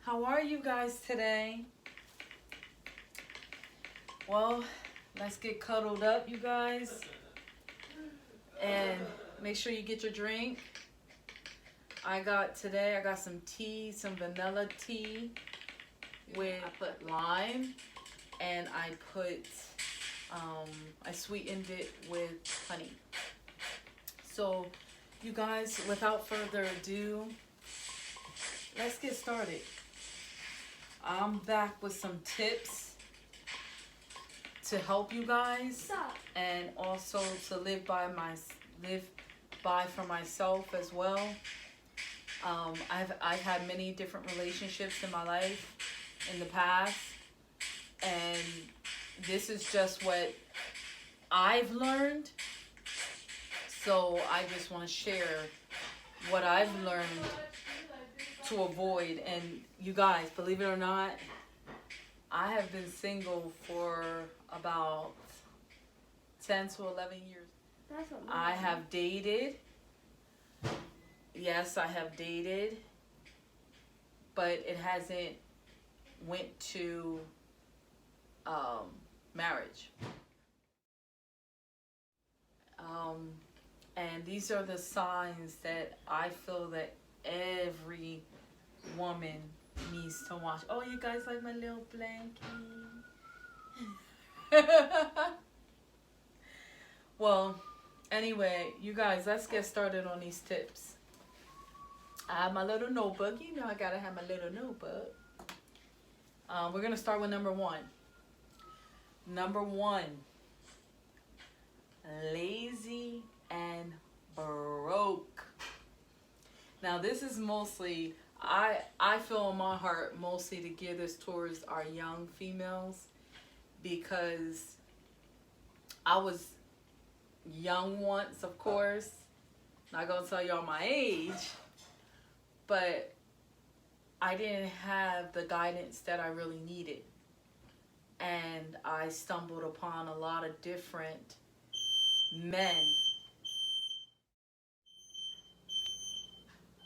How are you guys today? Well, let's get cuddled up, you guys. And make sure you get your drink. I got some tea, some vanilla tea with, I put lime and I sweetened it with honey. So, you guys, without further ado, let's get started. I'm back with some tips to help you guys and also to live by for myself as well. I've had many different relationships in my life in the past, and this is just what I've learned. So I just want to share what I've learned to avoid. And you guys, believe it or not, I have been single for about 10 to 11 years. I have dated. Yes, I have dated, but it hasn't went to marriage. And these are the signs that I feel that every woman needs to watch. Oh, you guys like my little blankie? Well, anyway, you guys, let's get started on these tips. I have my little notebook. You know I gotta have my little notebook. We're gonna start with number one. Number one, lazy and broke. Now this is mostly, I feel in my heart mostly to gear this towards our young females, because I was young once, of course. Not gonna tell y'all my age, but I didn't have the guidance that I really needed. And I stumbled upon a lot of different men.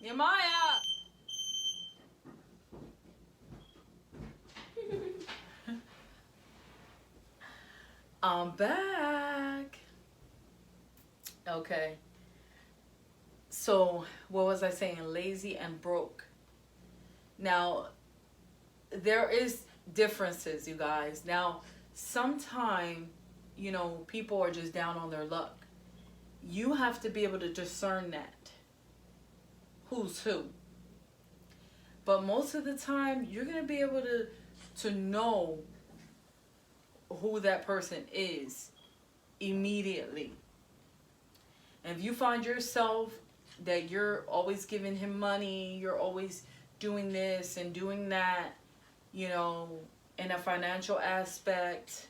Yamaya! I'm back. Okay. So, what was I saying? Lazy and broke. Now, there is differences, you guys. Now, sometimes, people are just down on their luck. You have to be able to discern that. Who's who. But most of the time, you're going to be able to know who that person is immediately. And if you find yourself that you're always giving him money, you're always doing this and doing that, in a financial aspect,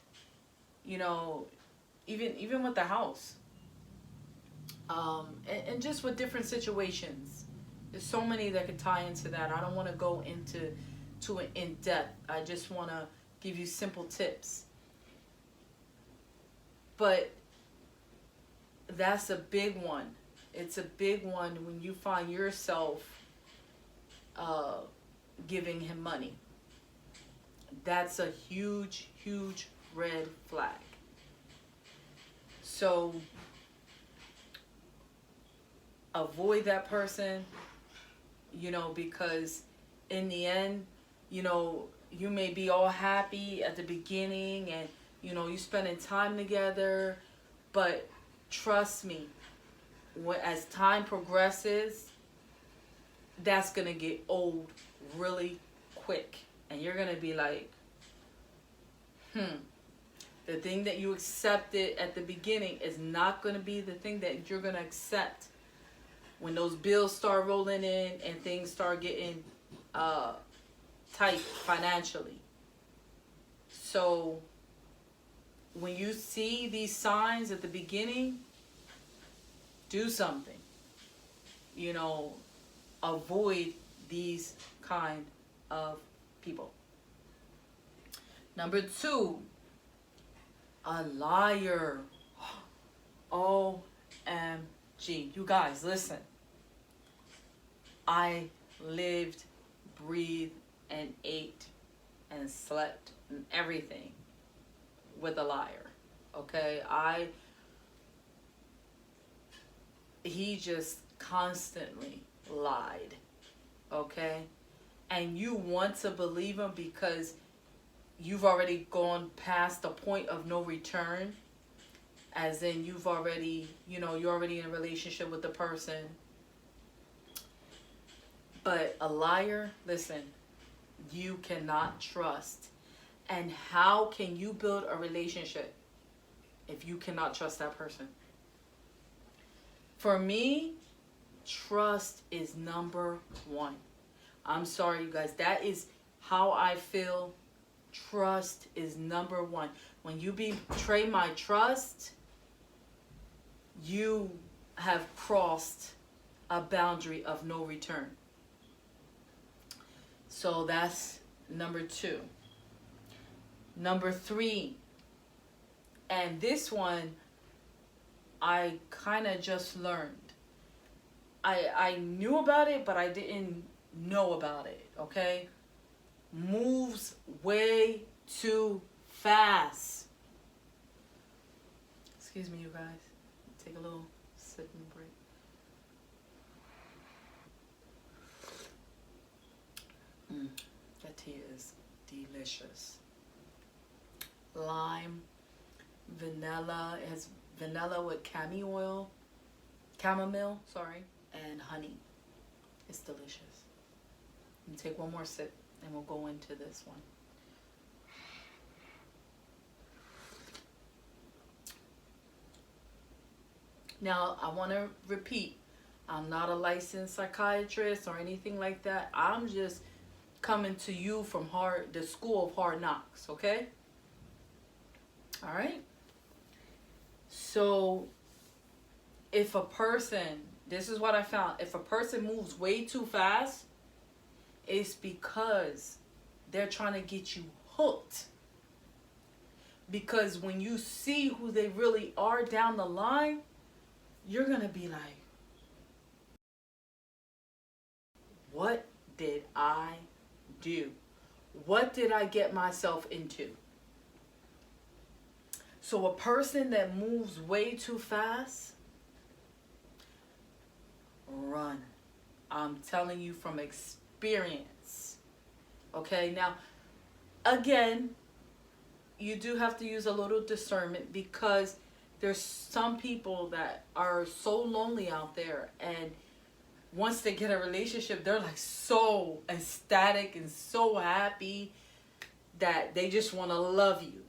even with the house, and just with different situations. There's so many that could tie into that. I don't want to go into it in depth. I just want to give you simple tips. But that's a big one. It's a big one when you find yourself giving him money. That's a huge, huge red flag. So avoid that person, because in the end, you may be all happy at the beginning and, you spending time together, but trust me, as time progresses, that's going to get old really quick. And you're going to be like, the thing that you accepted at the beginning is not going to be the thing that you're going to accept when those bills start rolling in and things start getting tight financially. So when you see these signs at the beginning, do something. Avoid these kind of people. Number two, a liar. OMG. You guys, listen. I lived, breathed, and ate and slept and everything with a liar. Okay? He just constantly lied. Okay? And you want to believe him because you've already gone past the point of no return. As in, you've already, you're already in a relationship with the person. But a liar, listen, you cannot trust. And how can you build a relationship if you cannot trust that person? For me, trust is number one. I'm sorry, you guys. That is how I feel. Trust is number one. When you betray my trust, you have crossed a boundary of no return. So that's number two. Number three, and this one I kind of just learned. I knew about it, but I didn't know about it, okay? Moves way too fast. Excuse me, you guys. Take a little sipping break. That tea is delicious. Lime, vanilla. It has vanilla with chamomile, and honey. It's delicious. And take one more sip and we'll go into this one. Now, I want to repeat, I'm not a licensed psychiatrist or anything like that. I'm just coming to you from the school of hard knocks, okay? All right? So, if a person, this is what I found, if a person moves way too fast, it's because they're trying to get you hooked. Because when you see who they really are down the line, you're going to be like, what did I do? What did I get myself into? So a person that moves way too fast, run. I'm telling you from experience. Okay, now, again, you do have to use a little discernment because there's some people that are so lonely out there, and once they get a relationship, they're like so ecstatic and so happy that they just want to love you.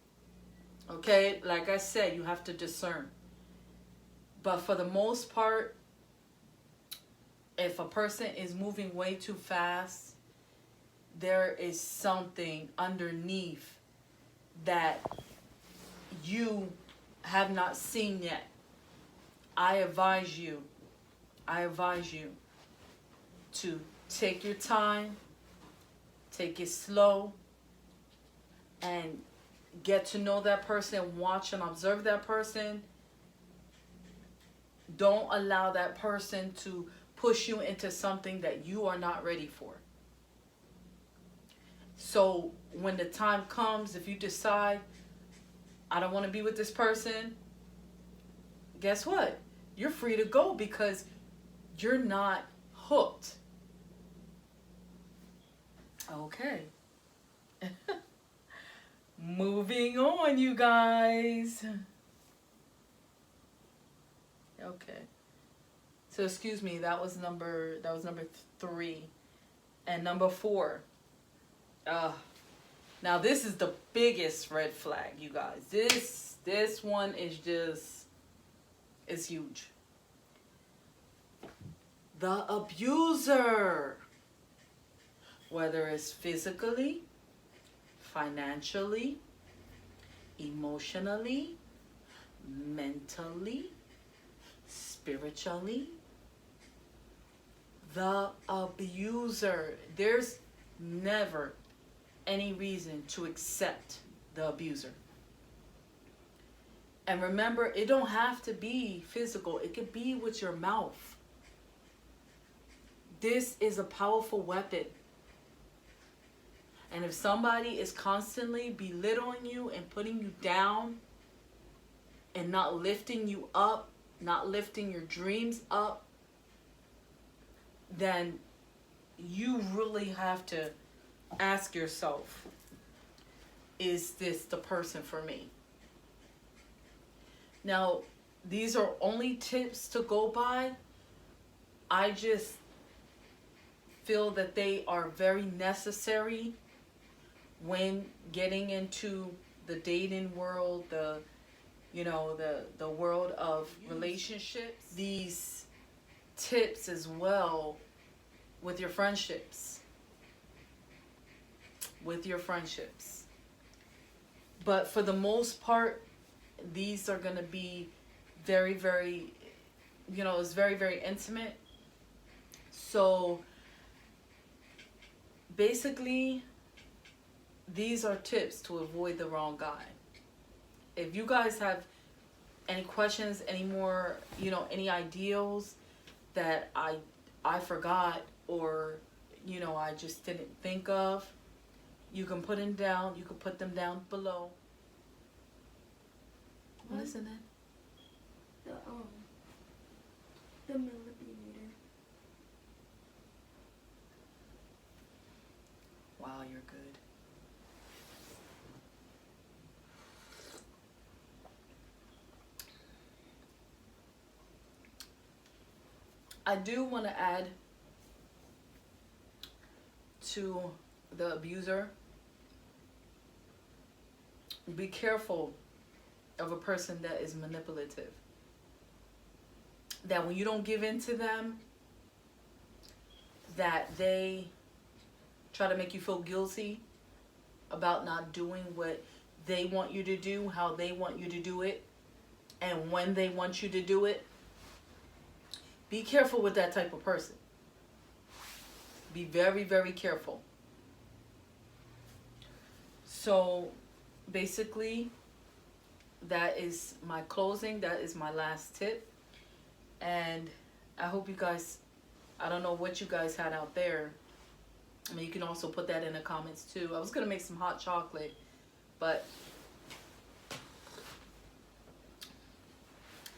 Okay, like I said, you have to discern. But for the most part, if a person is moving way too fast, there is something underneath that you have not seen yet. I advise you to take your time, take it slow, and get to know that person, watch and observe that person. Don't allow that person to push you into something that you are not ready for. So when the time comes, if you decide, I don't want to be with this person, guess what? You're free to go because you're not hooked. Okay. Moving on, you guys. Okay. So excuse me, that was number 3. And number 4. Now this is the biggest red flag, you guys. This one is just, it's huge. The abuser. Whether it's physically, financially, emotionally, mentally, spiritually. The abuser. There's never any reason to accept the abuser. And remember, it don't have to be physical. It could be with your mouth. This is a powerful weapon. And if somebody is constantly belittling you and putting you down and not lifting you up, not lifting your dreams up, then you really have to ask yourself, is this the person for me? Now, these are only tips to go by. I just feel that they are very necessary when getting into the dating world, the world of relationships. These tips as well with your friendships. But for the most part, these are going to be very, very, it's very, very intimate. So basically, these are tips to avoid the wrong guy. If you guys have any questions, any more, any ideals that I forgot, or I just didn't think of, you can put them down. You can put them down below. What is in it? The millimeter. Wow, you're good. I do want to add to the abuser, be careful of a person that is manipulative. That when you don't give in to them, that they try to make you feel guilty about not doing what they want you to do, how they want you to do it, and when they want you to do it. Be careful with that type of person. Be very, very careful. So basically, that is my closing. That is my last tip. And I hope you guys, I don't know what you guys had out there. I mean, you can also put that in the comments too. I was going to make some hot chocolate, but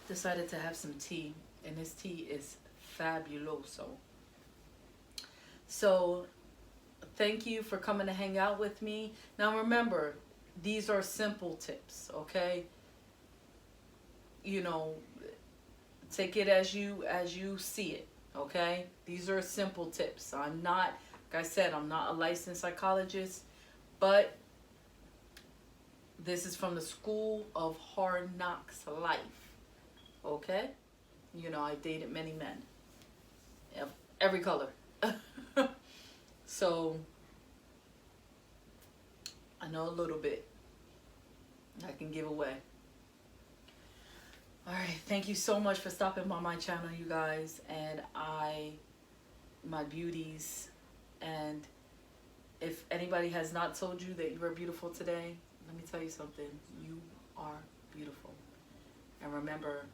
decided to have some tea. And this tea is fabuloso. So thank you for coming to hang out with me. Now remember, these are simple tips, okay? Take it as you see it, okay? These are simple tips. I'm not, like I said, I'm not a licensed psychologist, but this is from the School of Hard Knocks Life, okay? I dated many men of every color. So I know a little bit I can give away. All right, thank you so much for stopping by my channel, you guys, and my beauties. And if anybody has not told you that you are beautiful today, let me tell you something. You are beautiful. And remember,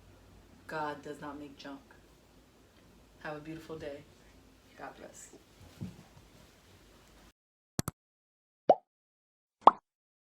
God does not make junk. Have a beautiful day. God bless.